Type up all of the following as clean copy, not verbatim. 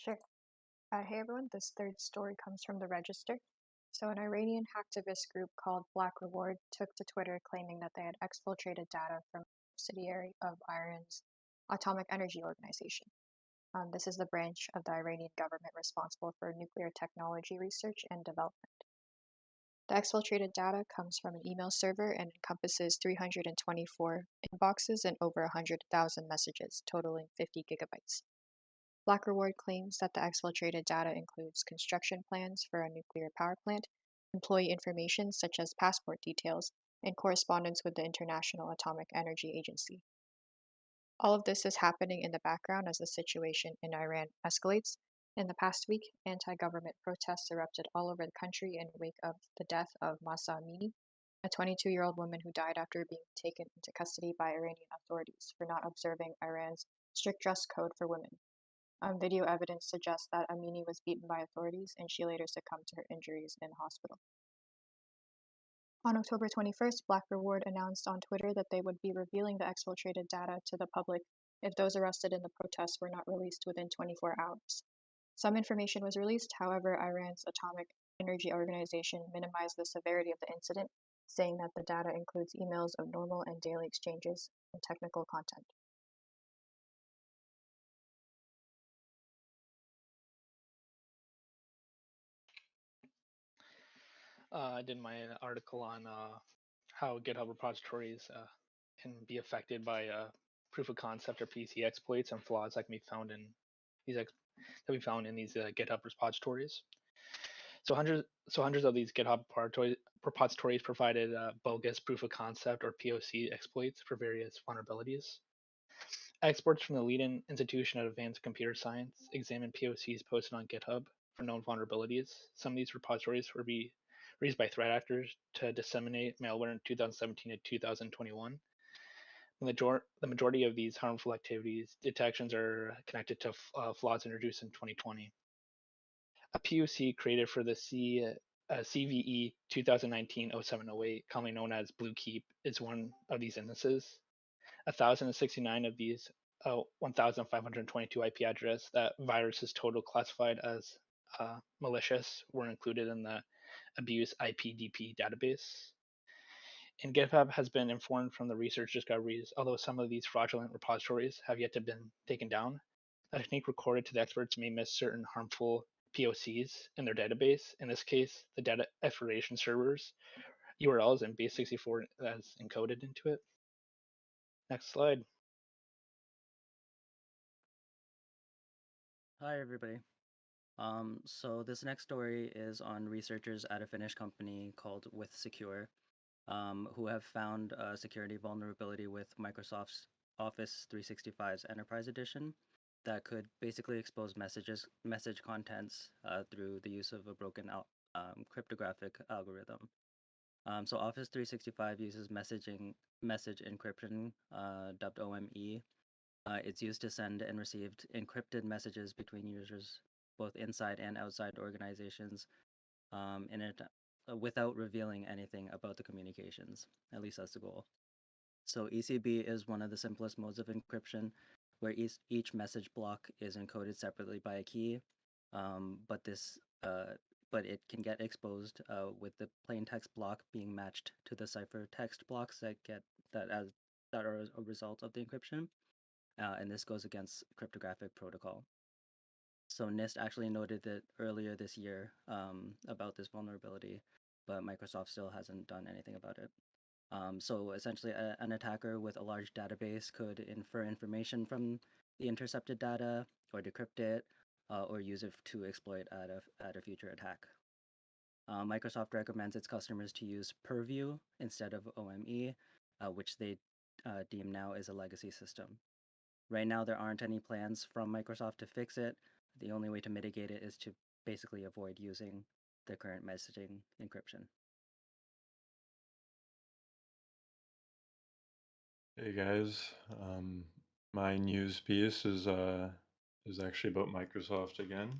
Sure. Hey everyone, this third story comes from the Register. So, an Iranian hacktivist group called Black Reward took to Twitter claiming that they had exfiltrated data from a subsidiary of Iran's Atomic Energy Organization. This is the branch of the Iranian government responsible for nuclear technology research and development. The exfiltrated data comes from an email server and encompasses 324 inboxes and over 100,000 messages, totaling 50 gigabytes. Black Reward claims that the exfiltrated data includes construction plans for a nuclear power plant, employee information such as passport details, and correspondence with the International Atomic Energy Agency. All of this is happening in the background as the situation in Iran escalates. In the past week, anti government protests erupted all over the country in wake of the death of Mahsa Amini, a 22-year-old woman who died after being taken into custody by Iranian authorities for not observing Iran's strict dress code for women. Video evidence suggests that Amini was beaten by authorities and she later succumbed to her injuries in hospital. On October 21st, Black Reward announced on Twitter that they would be revealing the exfiltrated data to the public if those arrested in the protests were not released within 24 hours. Some information was released, however, Iran's Atomic Energy Organization minimized the severity of the incident, saying that the data includes emails of normal and daily exchanges and technical content. I did my article on how GitHub repositories can be affected by proof of concept or PC exploits and flaws that can be found in these GitHub repositories. So hundreds of these GitHub repositories provided bogus proof of concept or POC exploits for various vulnerabilities. Experts from the leading institution of advanced computer science examined POCs posted on GitHub for known vulnerabilities. Some of these repositories were used by threat actors to disseminate malware in 2017 to 2021. The majority of these harmful activities detections are connected to flaws introduced in 2020. A POC created for the CVE 2019-0708, commonly known as Bluekeep, is one of these instances. 1,069 of these 1,522 IP addresses that viruses total classified as malicious were included in the abuse IPDP database. And GitHub has been informed from the research discoveries, although some of these fraudulent repositories have yet to been taken down. The technique recorded to the experts may miss certain harmful POCs in their database. In this case, the data exfiltration servers URLs and base64 as encoded into it. Next slide. Hi, everybody. So this next story is on researchers at a Finnish company called ISSecure, who have found a security vulnerability with Microsoft's Office 365's Enterprise Edition that could basically expose message contents through the use of a broken cryptographic algorithm. So Office 365 uses message encryption, dubbed OME. It's used to send and receive encrypted messages between users, both inside and outside organizations, without revealing anything about the communications. At least that's the goal. So ECB is one of the simplest modes of encryption, where each message block is encoded separately by a key, but but it can get exposed with the plain text block being matched to the ciphertext blocks that are a result of the encryption. And this goes against cryptographic protocol. So NIST actually noted that earlier this year about this vulnerability, but Microsoft still hasn't done anything about it. So essentially, an attacker with a large database could infer information from the intercepted data, or decrypt it, or use it to exploit at a future attack. Microsoft recommends its customers to use Purview instead of OME, which they deem now is a legacy system. Right now, there aren't any plans from Microsoft to fix it. The only way to mitigate it is to basically avoid using the current messaging encryption. Hey guys, my news piece is actually about Microsoft again.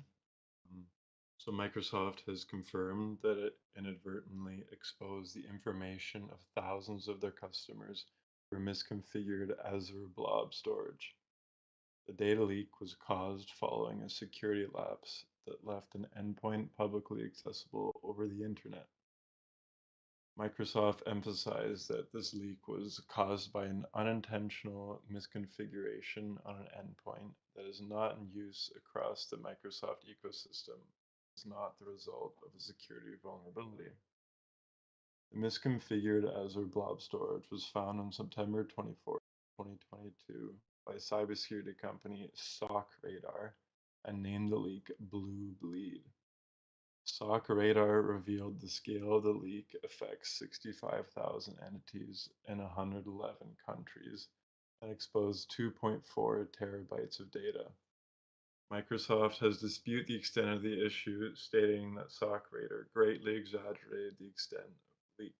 Um, so Microsoft has confirmed that it inadvertently exposed the information of thousands of their customers for misconfigured Azure blob storage. The data leak was caused following a security lapse that left an endpoint publicly accessible over the internet. Microsoft emphasized that this leak was caused by an unintentional misconfiguration on an endpoint that is not in use across the Microsoft ecosystem. It's not the result of a security vulnerability. The misconfigured Azure blob storage was found on September 24, 2022 by cybersecurity company SOC Radar and named the leak Blue Bleed. SOC Radar revealed the scale of the leak affects 65,000 entities in 111 countries and exposed 2.4 terabytes of data. Microsoft has disputed the extent of the issue, stating that SOC Radar greatly exaggerated the extent of the leak.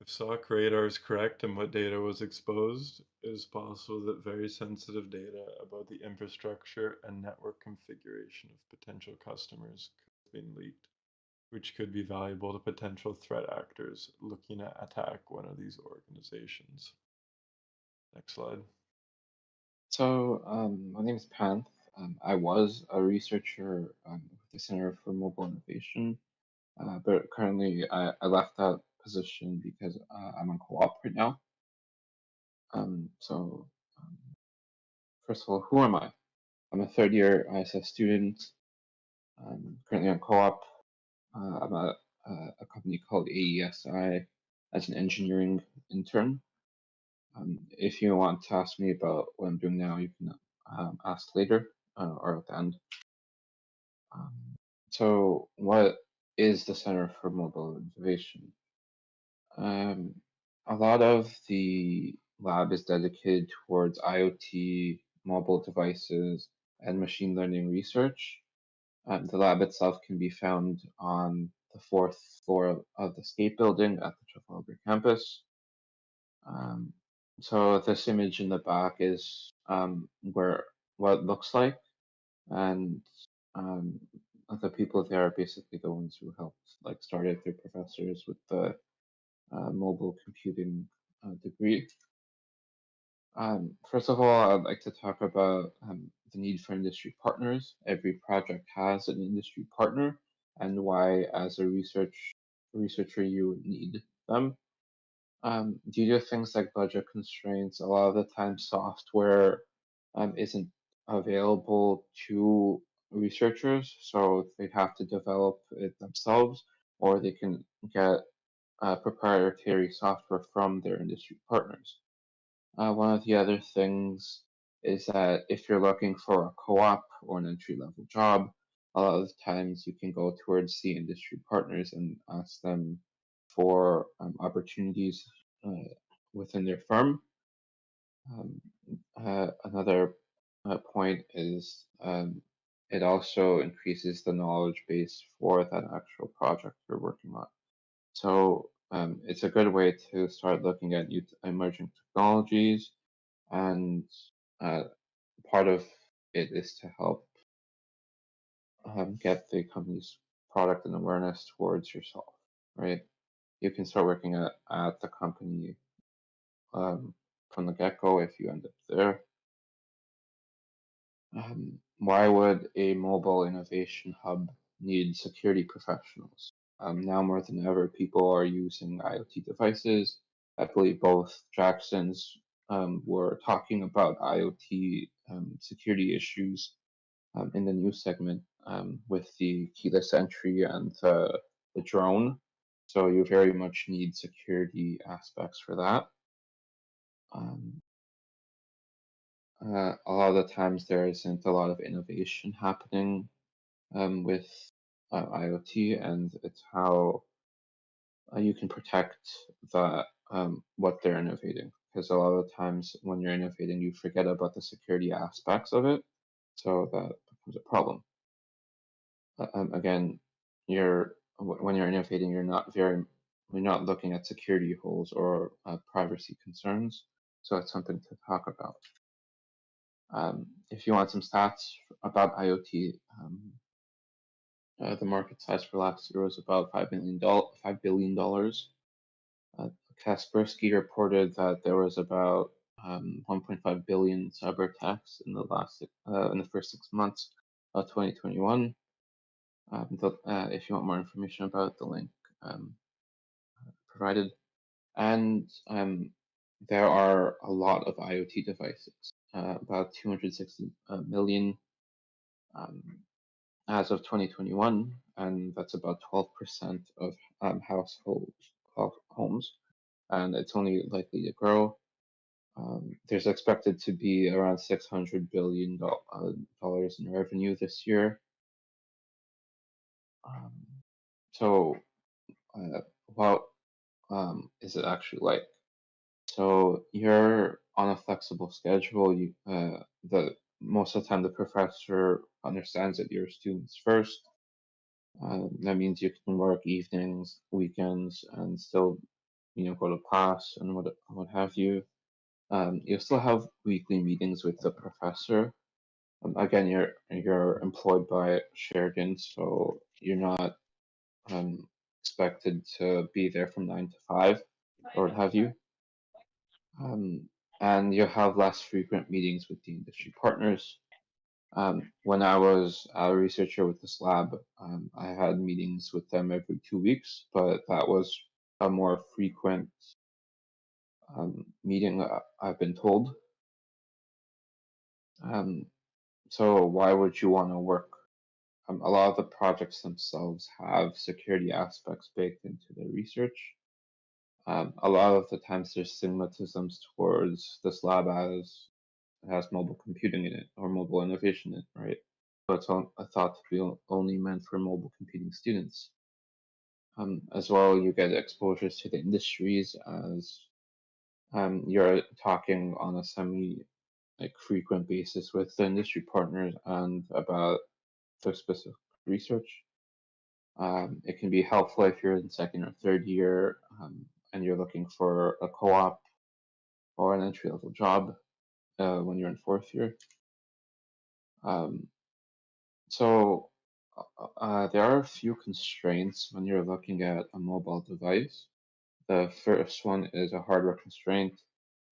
If SOC Radar is correct in what data was exposed, it is possible that very sensitive data about the infrastructure and network configuration of potential customers could have been leaked, which could be valuable to potential threat actors looking to attack one of these organizations. Next slide. So, my name is Panth. I was a researcher with the Center for Mobile Innovation, but currently I left that position because I'm on co-op right now. So, first of all, who am I? I'm a third year ISS student. I'm currently on co-op. I'm at a company called AESI as an engineering intern. If you want to ask me about what I'm doing now, you can ask later or at the end. So, what is the Center for Mobile Innovation? A lot of the lab is dedicated towards IoT, mobile devices, and machine learning research. The lab itself can be found on the fourth floor of the Skate Building at the Trafalgar campus. So this image in the back is where what it looks like, and um, the people there are basically the ones who helped like started their professors with the mobile computing degree. First of all, I'd like to talk about the need for industry partners. Every project has an industry partner, and why, as a researcher, you would need them. Due to things like budget constraints, a lot of the time software isn't available to researchers, so they have to develop it themselves, or they can get proprietary software from their industry partners. One of the other things is that if you're looking for a co-op or an entry-level job, a lot of times you can go towards the industry partners and ask them for opportunities within their firm. Another point is it also increases the knowledge base for that actual project you're working on. So it's a good way to start looking at new emerging technologies, and part of it is to help get the company's product and awareness towards yourself, right? You can start working at the company from the get-go if you end up there. Why would a mobile innovation hub need security professionals? Now more than ever, people are using IoT devices. I believe both Jacksons were talking about IoT security issues in the news segment with the keyless entry and the drone. So you very much need security aspects for that. A lot of the times there isn't a lot of innovation happening with IoT, and it's how you can protect the what they're innovating. Because a lot of the times when you're innovating, you forget about the security aspects of it, so that becomes a problem. Again, when you're innovating, you're not looking at security holes or privacy concerns. So it's something to talk about. If you want some stats about IoT, the market size for last year was about $5 billion. Kaspersky reported that there was about 1.5 billion cyber attacks in the first 6 months of 2021. If you want more information about the link provided, and there are a lot of IoT devices, about 260 million as of 2021, and that's about 12% of households of homes, and it's only likely to grow. There's expected to be around $600 billion dollars in revenue this year. So, what is it actually like? So you're on a flexible schedule. The most of the time the professor understands that you're students first. That means you can work evenings, weekends, and still, go to class and what have you. You still have weekly meetings with the professor. Again, you're employed by Sheridan, so you're not expected to be there from 9 to 5 or what have you. And you have less frequent meetings with the industry partners. When I was a researcher with this lab, I had meetings with them every 2 weeks, but that was a more frequent meeting, I've been told. So why would you want to work? A lot of the projects themselves have security aspects baked into their research. A lot of the times there's stigmatisms towards this lab as it has mobile computing in it or mobile innovation in it, right? So it's thought to be only meant for mobile computing students. As well, you get exposures to the industries as you're talking on a frequent basis with the industry partners and about their specific research. It can be helpful if you're in second or third year and you're looking for a co-op or an entry-level job when you're in fourth year. So there are a few constraints when you're looking at a mobile device. The first one is a hardware constraint.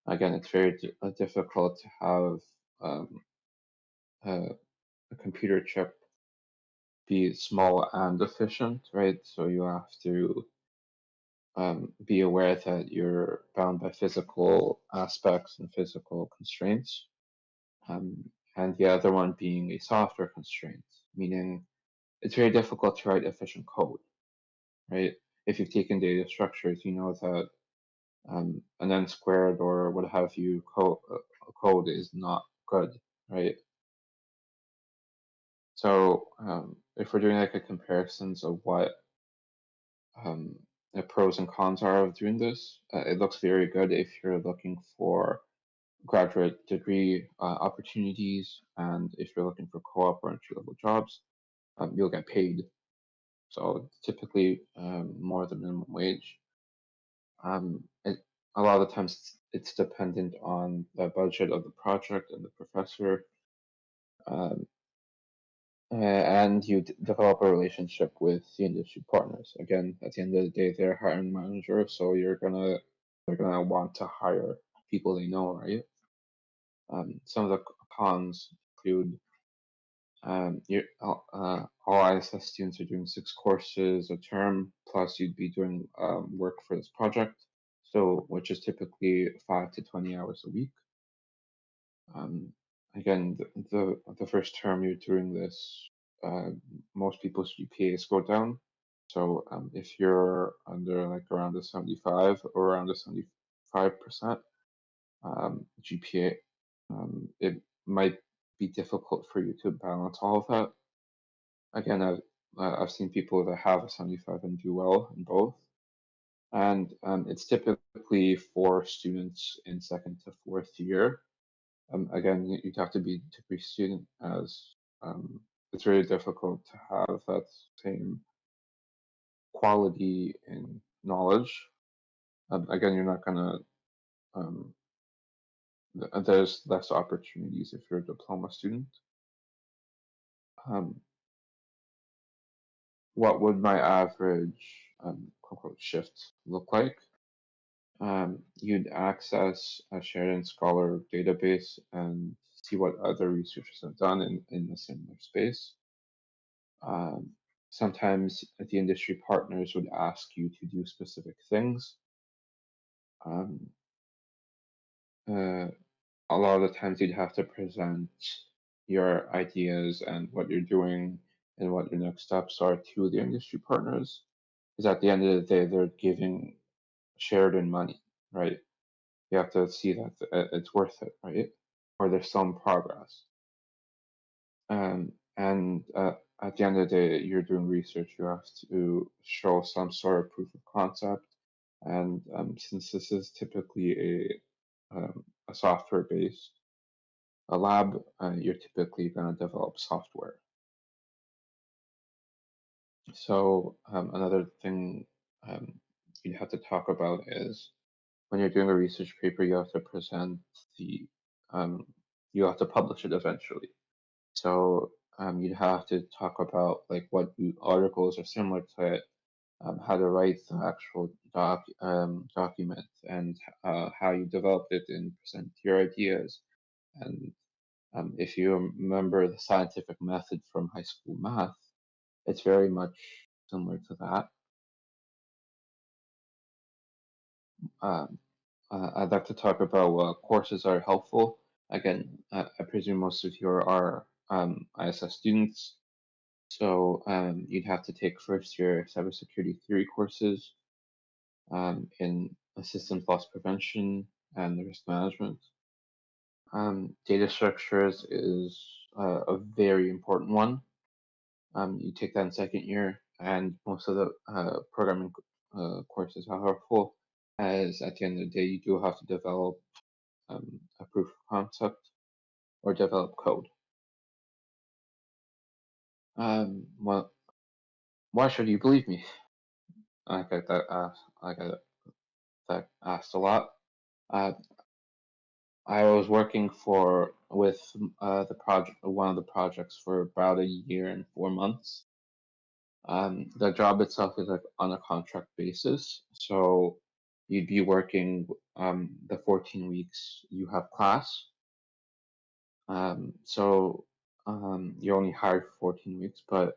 Again, it's very difficult to have a computer chip be small and efficient, right? So you have to be aware that you're bound by physical aspects and physical constraints. And the other one being a software constraint, meaning it's very difficult to write efficient code, right? If you've taken data structures, you know that an n squared or what have you code is not good, right? So if we're doing like a comparisons of what the pros and cons are of doing this, it looks very good if you're looking for graduate degree opportunities, and if you're looking for co-op or entry-level jobs, you'll get paid. So typically more than minimum wage. A lot of the times it's dependent on the budget of the project and the professor. Um, and you develop a relationship with the industry partners. Again, at the end of the day, they're hiring manager, so they're gonna want to hire people they know, right? Some of the cons include all ISS students are doing 6 courses a term, plus you'd be doing work for this project, so which is typically 5 to 20 hours a week. Again, the first term you're doing this, most people's GPAs go down. So if you're under like around the 75 or around the 75% GPA, it might be difficult for you to balance all of that. Again, I've seen people that have a 75 and do well in both. And it's typically for students in second to fourth year. Again, you'd have to be a degree student as it's really difficult to have that same quality in knowledge. Again, you're not gonna, there's less opportunities if you're a diploma student. What would my average quote unquote shift look like? You'd access a shared Scholar database and see what other researchers have done in a similar space. Um, Sometimes the industry partners would ask you to do specific things. Um, uh, a lot of the times you'd have to present your ideas and what you're doing and what your next steps are to the industry partners. Because at the end of the day, they're giving shared in money, right? You have to see that it's worth it, right? Or there's some progress. And at the end of the day, you're doing research, you have to show some sort of proof of concept. And since this is typically a software based a lab, you're typically going to develop software. So another thing you have to talk about is when you're doing a research paper, you have to present um, you have to publish it eventually. So you'd have to talk about like what articles are similar to it, how to write the actual document, and how you developed it and present your ideas. And if you remember the scientific method from high school math, it's very much similar to that. Um, I'd like to talk about what courses are helpful. Again, I presume most of you are ISS students, so you'd have to take first year cybersecurity theory courses in systems loss prevention and risk management. Data structures is a very important one. You take that in second year, and most of the programming courses are helpful, as at the end of the day, you do have to develop a proof of concept or develop code. Well, why should you believe me? I get that asked. I get that asked a lot. Uh, I was working with the project, one of the projects, for about a year and 4 months. The job itself is like on a contract basis, so you'd be working the 14 weeks you have class. So you're only hired for 14 weeks, but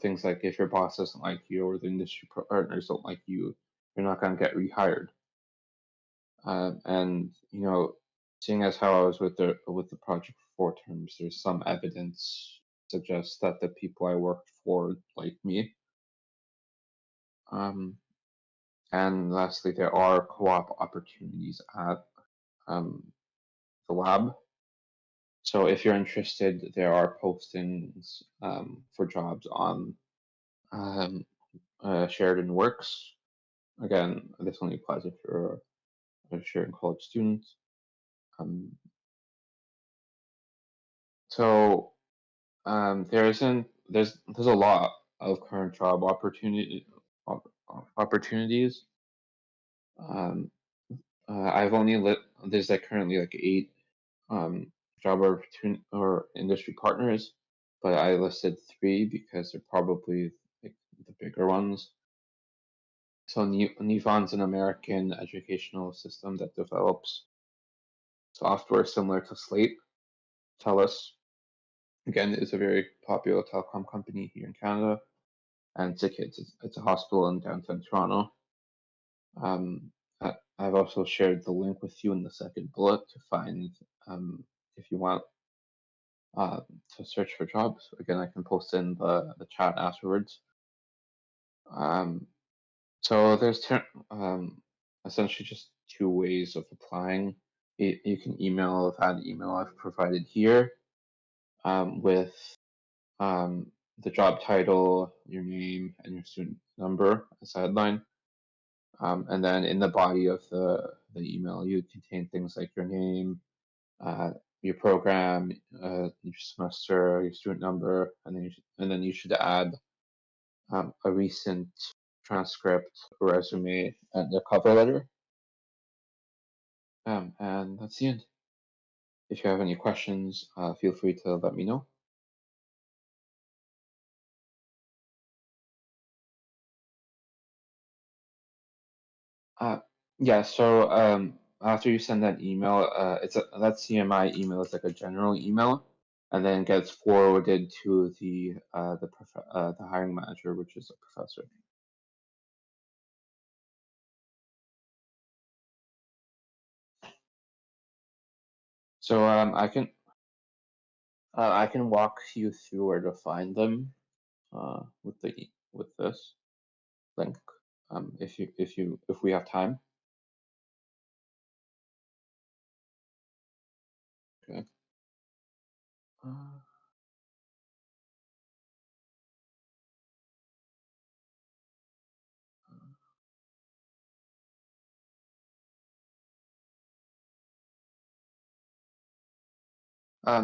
things like if your boss doesn't like you or the industry partners don't like you, you're not going to get rehired. And seeing as how I was with the project for 4 terms, there's some evidence suggests that the people I worked for like me. And lastly, there are co-op opportunities at the lab. So if you're interested, there are postings for jobs on Sheridan Works. Again, this only applies if you're a Sheridan College student. So there's a lot of current job opportunities. I've only there's like currently like 8 job opportunity or industry partners, but I listed 3 because they're probably like the bigger ones. So Nivon's an American educational system that develops software similar to Slate. TELUS, again, is a very popular telecom company here in Canada, and it's a hospital in downtown Toronto. I've also shared the link with you in the second bullet to find if you want to search for jobs. Again, I can post in the chat afterwards. So there's essentially just 2 ways of applying. You can email that email I've provided here with the job title, your name, and your student number as a headline. And then in the body of the email, you contain things like your name, your program, your semester, your student number, and then you should add a recent transcript, resume, and a cover letter. And that's the end. If you have any questions, feel free to let me know. Yeah, so after you send that email, that CMI email is like a general email, and then gets forwarded to the hiring manager, which is a professor. So I can walk you through where to find them with this link if we have time. Okay.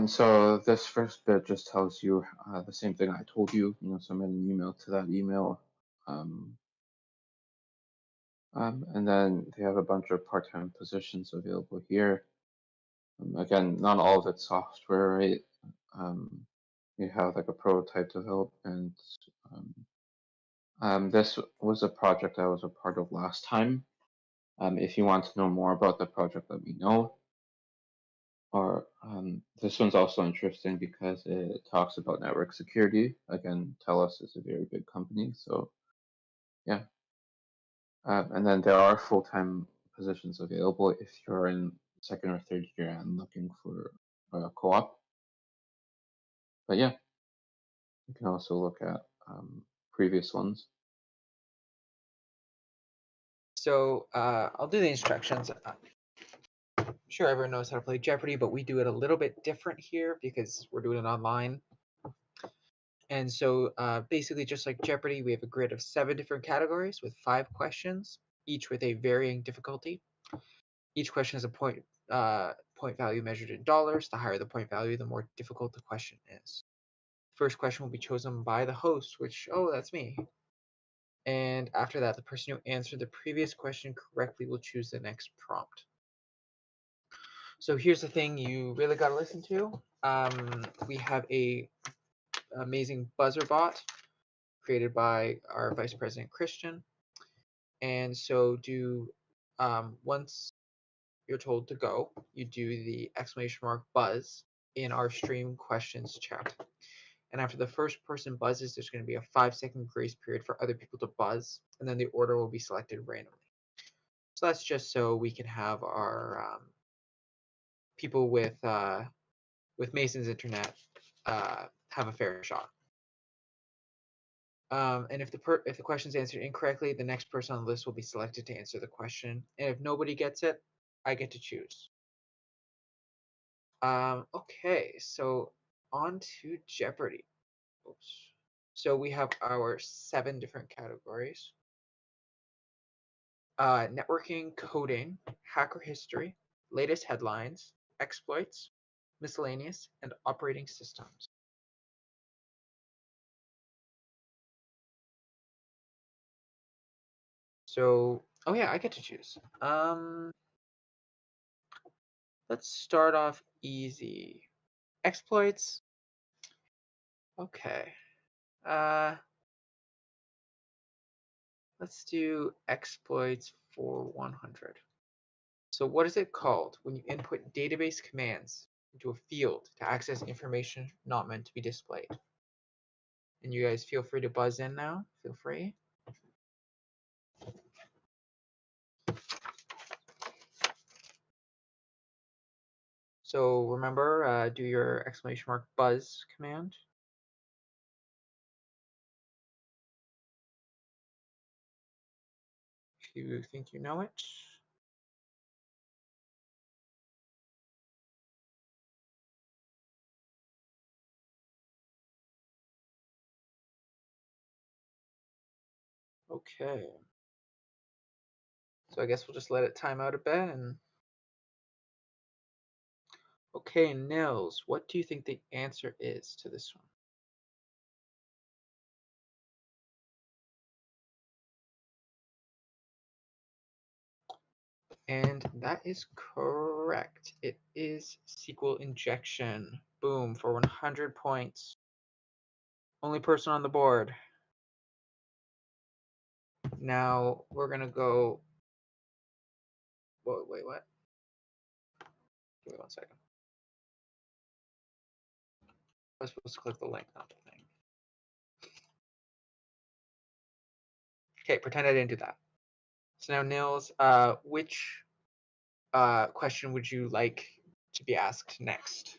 So this first bit just tells you the same thing I told you. Send an email to that email. And then they have a bunch of part-time positions available here. Again, not all of it's software, right? You have like a prototype development. This was a project I was a part of last time. If you want to know more about the project, let me know. Or this one's also interesting because it talks about network security. Again, TELUS is a very big company, so yeah. And then there are full-time positions available if you're in second or third year and looking for a co-op. But yeah, you can also look at previous ones. So I'll do the instructions. I'm sure everyone knows how to play Jeopardy, but we do it a little bit different here because we're doing it online. And so basically, just like Jeopardy, we have a grid of 7 different categories with 5 questions, each with a varying difficulty. Each question has a point value measured in dollars. The higher the point value, the more difficult the question is. First question will be chosen by the host, which, oh, that's me. And after that, the person who answered the previous question correctly will choose the next prompt. So here's the thing you really got to listen to. We have a amazing buzzer bot created by our Vice President Christian. And so once you're told to go, you do the exclamation mark buzz in our stream questions chat. And after the first person buzzes, there's going to be a 5-second grace period for other people to buzz, and then the order will be selected randomly. So that's just so we can have our people with Mason's internet have a fair shot. And if the question is answered incorrectly, the next person on the list will be selected to answer the question. And if nobody gets it, I get to choose. Okay, so on to Jeopardy. Oops. So we have our 7 different categories. Networking, coding, hacker history, latest headlines, exploits, miscellaneous, and operating systems. So, oh yeah, I get to choose. Let's start off easy. Exploits. Okay. Let's do exploits for 100. So what is it called when you input database commands into a field to access information not meant to be displayed? And you guys feel free to buzz in now. Feel free. So remember, do your exclamation mark buzz command. If you think you know it. Okay. So I guess we'll just let it time out a bit and okay, Nils, what do you think the answer is to this one? And that is correct. It is SQL injection. Boom, for 100 points. Only person on the board. Now we're going to go Wait, what? Give me 1 second. I was supposed to click the link, not the thing. Okay, pretend I didn't do that. So now, Nils, which question would you like to be asked next?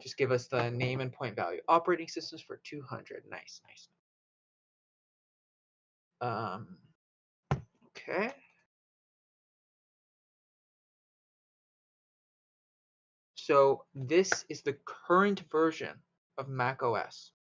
Just give us the name and point value. Operating systems for 200. Nice, nice. Okay. So this is the current version of Mac OS.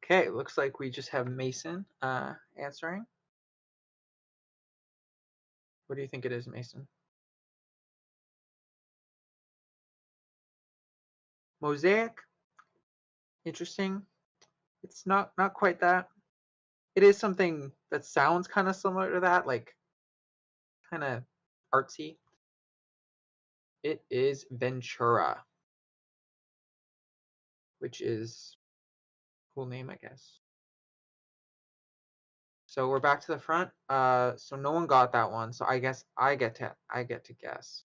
Okay, looks like we just have Mason answering. What do you think it is, Mason? Mosaic? Interesting. It's not quite that. It is something that sounds kind of similar to that, like kind of artsy. It is Ventura, which is a cool name, I guess. So we're back to the front. So no one got that one. So I guess I get to guess.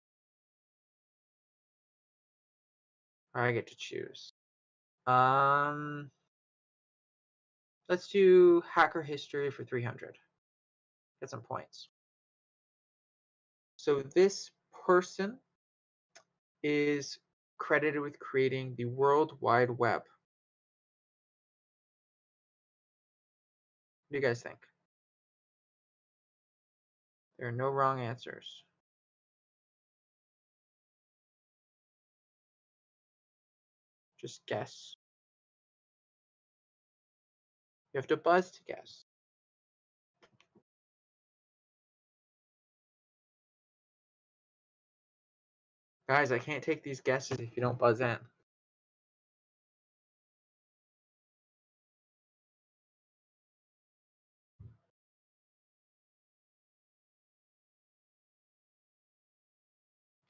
Or I get to choose. Let's do hacker history for 300. Get some points. So this person is credited with creating the World Wide Web. What do you guys think? There are no wrong answers. Just guess. You have to buzz to guess. Guys, I can't take these guesses if you don't buzz in.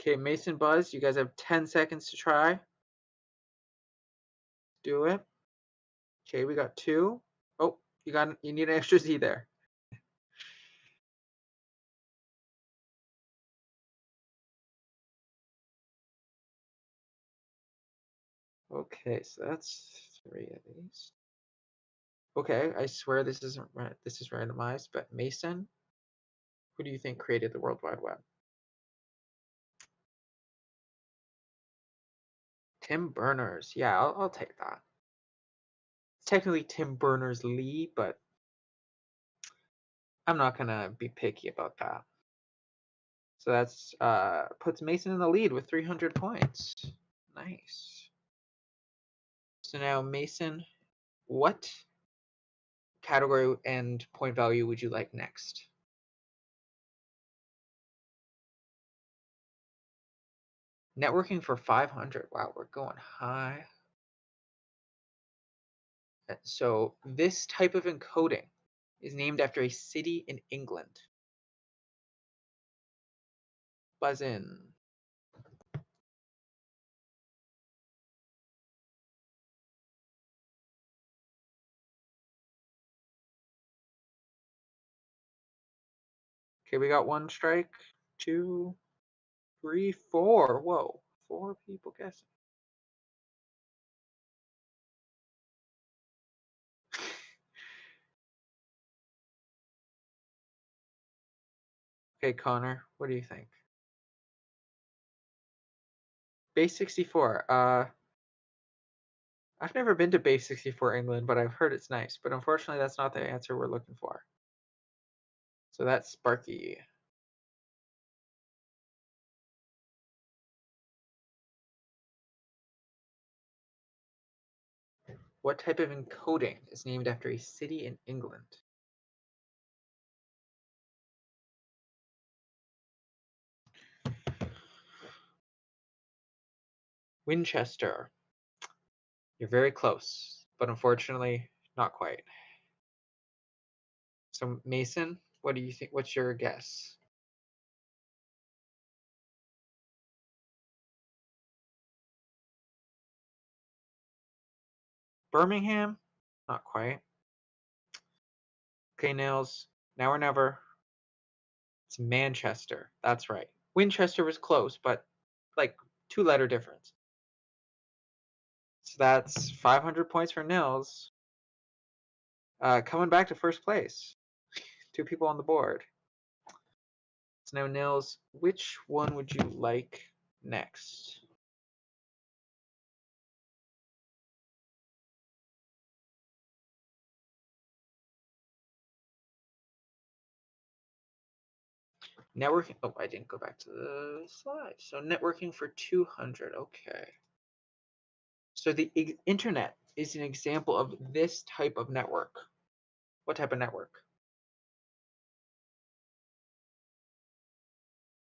Okay, Mason, Buzz, you guys have 10 seconds to try. Do it. Okay, we got 2. Oh, you need an extra Z there. Okay, so that's 3 of these. Okay, I swear this isn't right. This is randomized, but Mason, who do you think created the World Wide Web? Tim Berners. Yeah, I'll take that. It's technically Tim Berners-Lee, but I'm not gonna be picky about that. So that's puts Mason in the lead with 300 points. Nice. So now Mason, what category and point value would you like next? Networking for 500. Wow, we're going high. So this type of encoding is named after a city in England. Buzz in. Okay, we got 1 strike, 2, 3, 4. Whoa, 4 people guessing. Okay, Connor, what do you think? Base 64. I've never been to Base 64 England, but I've heard it's nice. But unfortunately, that's not the answer we're looking for. So that's Sparky. What type of encoding is named after a city in England? Winchester. You're very close, but unfortunately, not quite. So, Mason, what do you think? What's your guess? Birmingham? Not quite. Okay, Nils. Now or never. It's Manchester. That's right. Winchester was close, but like 2-letter difference. So that's 500 points for Nils. Coming back to first place. 2 people on the board. So now, Nils, which one would you like next? Networking. Oh, I didn't go back to the slide. So networking for 200. Okay. So the internet is an example of this type of network. What type of network?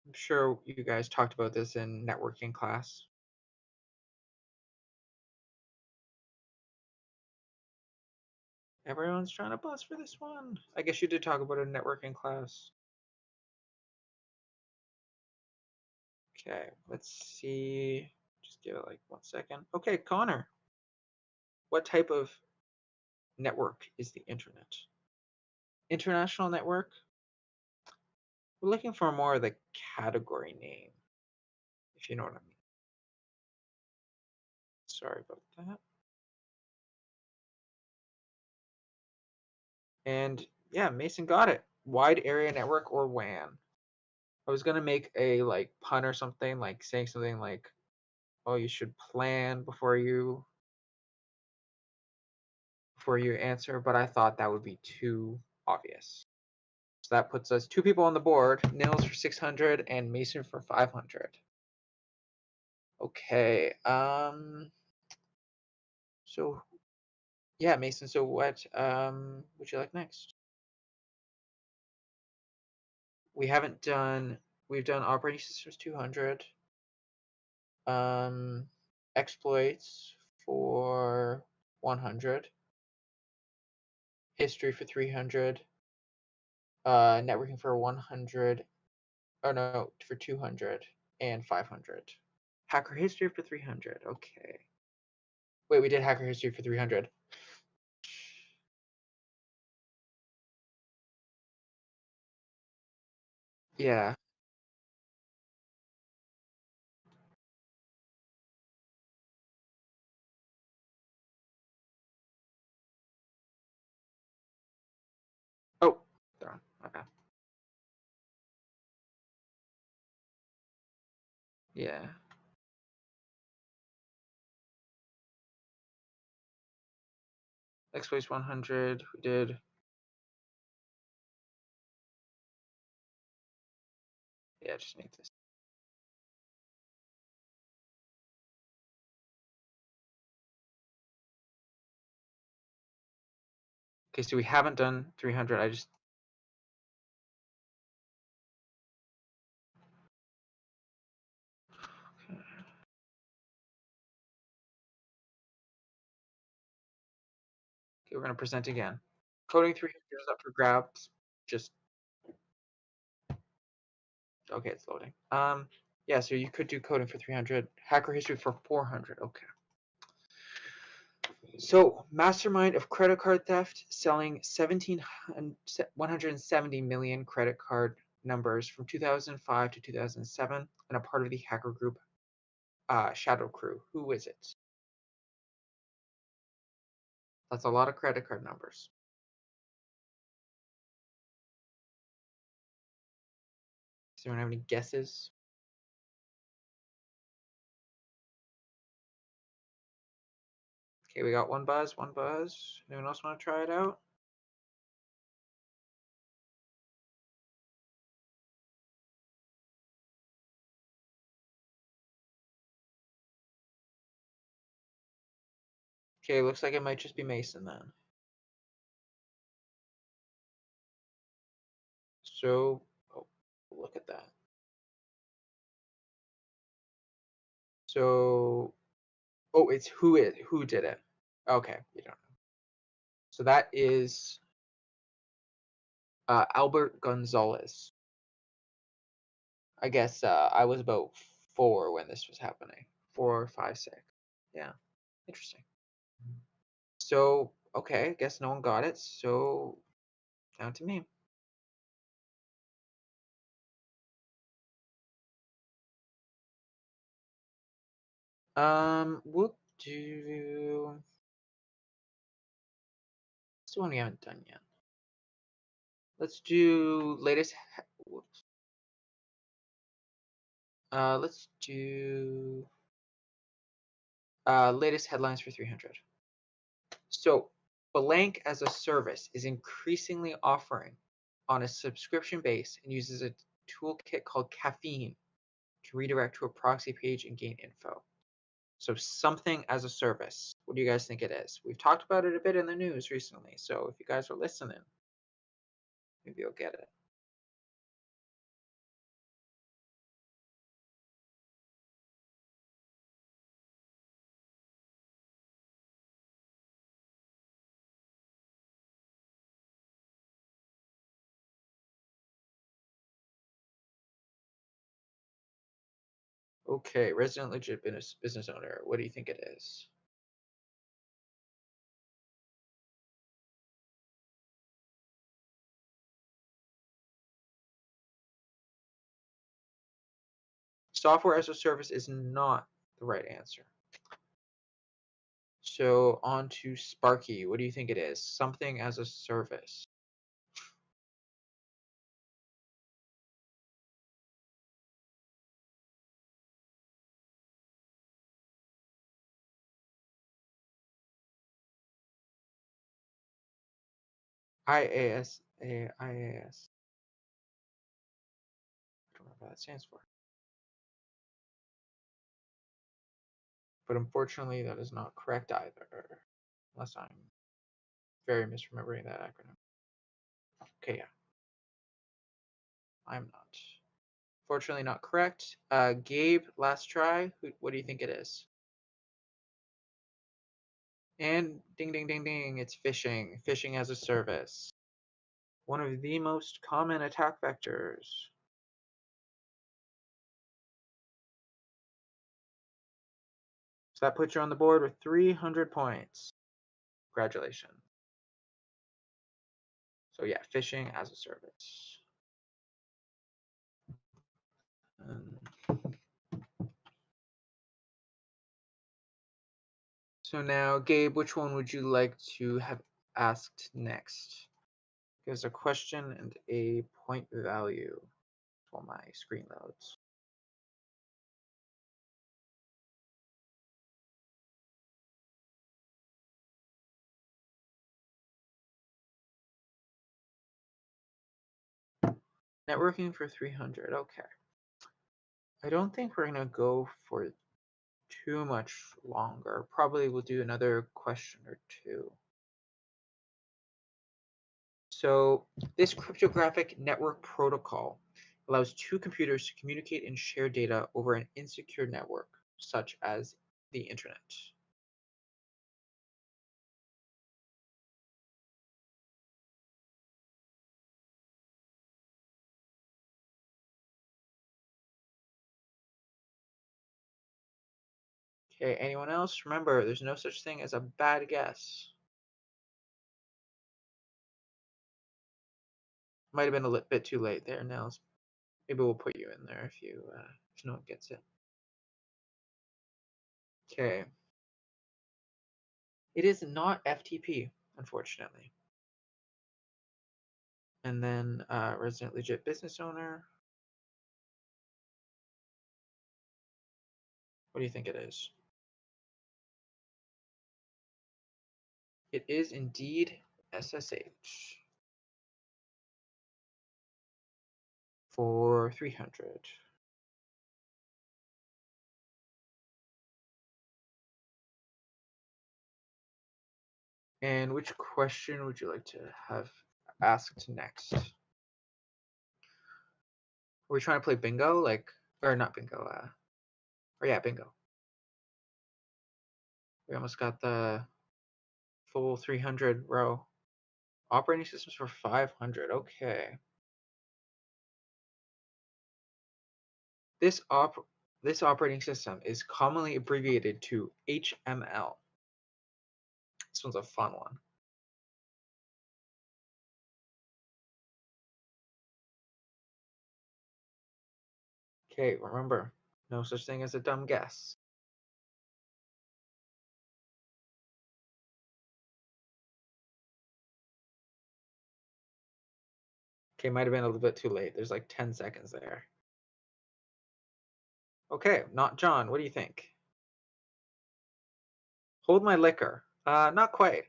I'm sure you guys talked about this in networking class. Everyone's trying to buzz for this one. I guess you did talk about it in networking class. Okay, let's see. Just give it like 1 second. Okay, Connor. What type of network is the internet? International network? We're looking for more of the category name, if you know what I mean. Sorry about that. And yeah, Mason got it. Wide area network or WAN. I was gonna make a like pun or something, like saying something like, "Oh, you should plan before you answer," but I thought that would be too obvious. So that puts us 2 people on the board: Nils for 600 and Mason for 500. Okay. So yeah, Mason. So what would you like next? We've done operating systems 200. Exploits for 100. History for 300. Networking for 100. Oh no, for 200 and 500. Hacker history for 300. Okay. Wait, we did hacker history for 300. Yeah. Oh, darn. Okay. Yeah. Exploits 100. We did. Yeah, just make this. Okay, so we haven't done 300. I just. Okay, we're going to present again. Coding 300 is up for grabs. Just. Okay, it's loading. Yeah, so you could do coding for 300. Hacker history for 400. Okay. So, mastermind of credit card theft, selling 170 million credit card numbers from 2005 to 2007, and a part of the hacker group Shadow Crew. Who is it? That's a lot of credit card numbers. Does anyone have any guesses? Okay, we got one buzz. Anyone else want to try it out? Okay, looks like it might just be Mason then. So, oh, look at that. So, oh, it's who did it. Okay, you don't know. So that is Albert Gonzalez. I guess I was about 4 when this was happening. 4, 5, 6. Yeah, interesting. So, okay, I guess no one got it. So, down to me. We'll do. Let's do one we haven't done yet. Let's do latest. Whoops. Let's do latest headlines for 300. So, Blank as a service is increasingly offering on a subscription base and uses a toolkit called Caffeine to redirect to a proxy page and gain info. So something as a service. What do you guys think it is? We've talked about it a bit in the news recently. So if you guys are listening, maybe you'll get it. Okay, resident legit business owner. What do you think it is? Software as a service is not the right answer. So on to Sparky. What do you think it is? Something as a service. IAS. IAS. I don't know what that stands for. But unfortunately, that is not correct either. Unless I'm very misremembering that acronym. Okay, yeah. I'm not. Fortunately, not correct. Gabe, last try. What do you think it is? And ding, ding, ding, ding. It's phishing. Phishing as a service. One of the most common attack vectors. So that puts you on the board with 300 points. Congratulations. So yeah, phishing as a service. So now, Gabe, which one would you like to have asked next? There's a question and a point value while my screen loads. Networking for 300. Okay. I don't think we're going to go for too much longer. Probably we'll do another question or two. So this cryptographic network protocol allows two computers to communicate and share data over an insecure network, such as the internet. Okay, anyone else? Remember, there's no such thing as a bad guess. Might have been a bit too late there, Nels. Maybe we'll put you in there if no one gets it. Okay. It is not FTP, unfortunately. And then resident legit business owner. What do you think it is? It is indeed SSH for 300. And which question would you like to have asked next? Are we trying to play bingo? Or not bingo, or yeah, bingo. We almost got the full 300 row. Operating systems for 500, okay. This operating system is commonly abbreviated to HML. This one's a fun one. Okay, remember, no such thing as a dumb guess. Okay, might have been a little bit too late. There's like 10 seconds there. Okay, not John. What do you think? Hold my liquor. Not quite.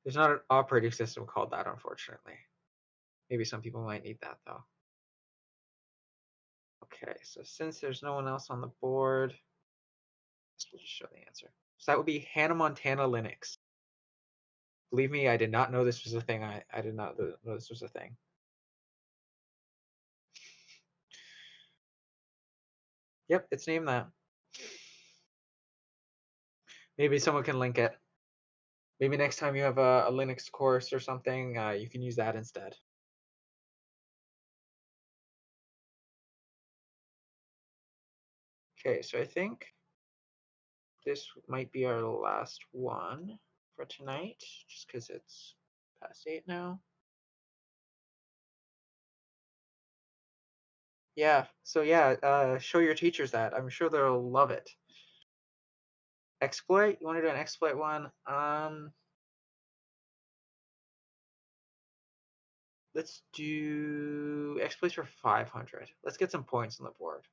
There's not an operating system called that, unfortunately. Maybe some people might need that, though. Okay, so since there's no one else on the board, we'll just show the answer. So that would be Hannah Montana Linux. Believe me, I did not know this was a thing. I did not know this was a thing. Yep, it's named that. Maybe someone can link it. Maybe next time you have a Linux course or something, you can use that instead. Okay, so I think this might be our last one for tonight, just because it's past 8 now. Yeah, so yeah, show your teachers that. I'm sure they'll love it. Exploit? You want to do an exploit one? Let's do exploits for 500. Let's get some points on the board.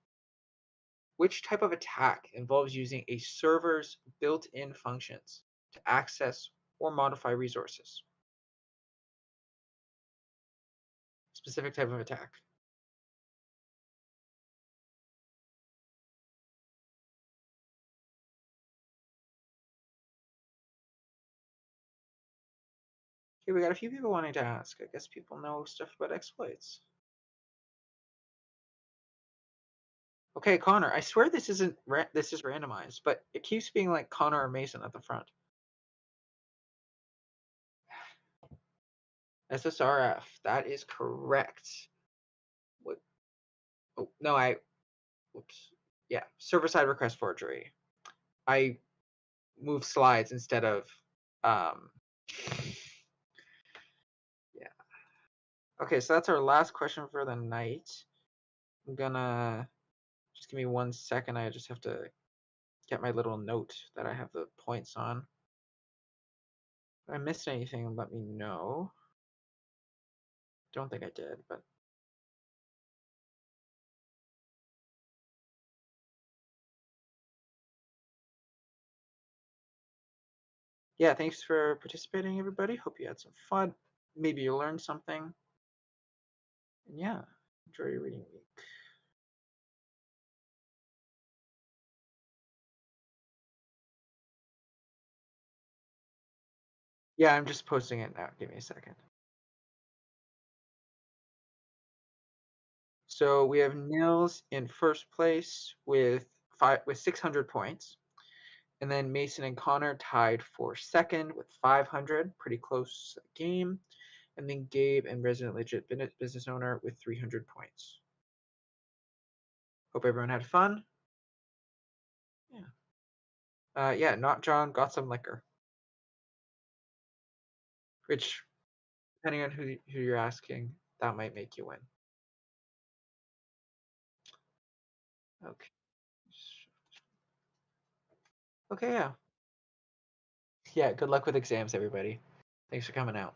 Which type of attack involves using a server's built-in functions to access or modify resources? Specific type of attack. Okay, we got a few people wanting to ask. I guess people know stuff about exploits. Okay, Connor, I swear this is randomized, but it keeps being like Connor or Mason at the front. SSRF, that is correct. What? Oh, no, whoops. Yeah, server-side request forgery. I moved slides instead of, yeah. Okay, so that's our last question for the night. I'm gonna, just give me 1 second. I just have to get my little note that I have the points on. If I missed anything, let me know. Don't think I did, but yeah, thanks for participating, everybody. Hope you had some fun. Maybe you learned something. And yeah, enjoy your reading week. Yeah, I'm just posting it now. Give me a second. So we have Nils in first place with 600 points. And then Mason and Connor tied for second with 500, pretty close game. And then Gabe and Resident Legit Business Owner with 300 points. Hope everyone had fun. Yeah. Yeah, not John got some liquor. Which, depending on who you're asking, that might make you win. Okay. Okay, yeah. Yeah, good luck with exams, everybody. Thanks for coming out.